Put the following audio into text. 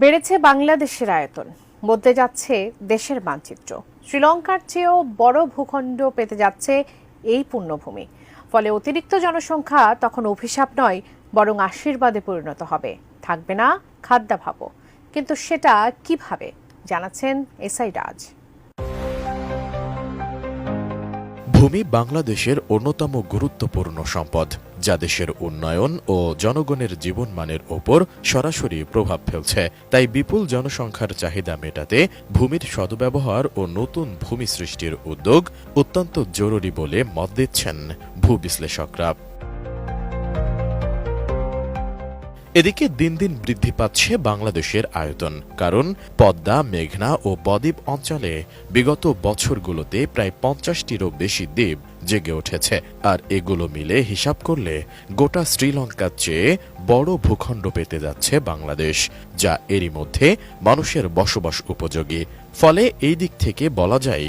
বেড়েছে বাংলাদেশের আয়তন, বদলে যাচ্ছে দেশের মানচিত্র। শ্রীলঙ্কার চেয়েও বড় ভূখণ্ড পেতে যাচ্ছে এই পুণ্যভূমি। ফলে অতিরিক্ত জনসংখ্যা তখন অভিশাপ নয়, বরং আশীর্বাদে পরিণত হবে। থাকবে না খাদ্যাভাবও। কিন্তু সেটা কিভাবে, জানাচ্ছেন এসআই রাজ। ভূমি বাংলাদেশের অন্যতম গুরুত্বপূর্ণ সম্পদ, যা দেশের উন্নয়ন ও জনগণের জীবনমানের ওপর সরাসরি প্রভাব ফেলছে। তাই বিপুল জনসংখ্যার চাহিদা মেটাতে ভূমির সদ্ব্যবহার ও নতুন ভূমি সৃষ্টির উদ্যোগ অত্যন্ত জরুরি বলে মত দিচ্ছেন ভূবিশ্লেষকরা। এদিকে দিন দিন বৃদ্ধি পাচ্ছে বাংলাদেশের আয়তন, কারণ পদ্মা, মেঘনা ও বদ্বীপ অঞ্চলে বিগত বছরগুলোতে প্রায় 50টিরও বেশি দ্বীপ জেগে উঠেছে। আর এগুলো মিলে হিসাব করলে গোটা শ্রীলঙ্কার চেয়ে বড় ভূখণ্ড পেতে যাচ্ছে বাংলাদেশ, যা এরই মধ্যে মানুষের বসবাস উপযোগী। ফলে এই দিক থেকে বলা যায়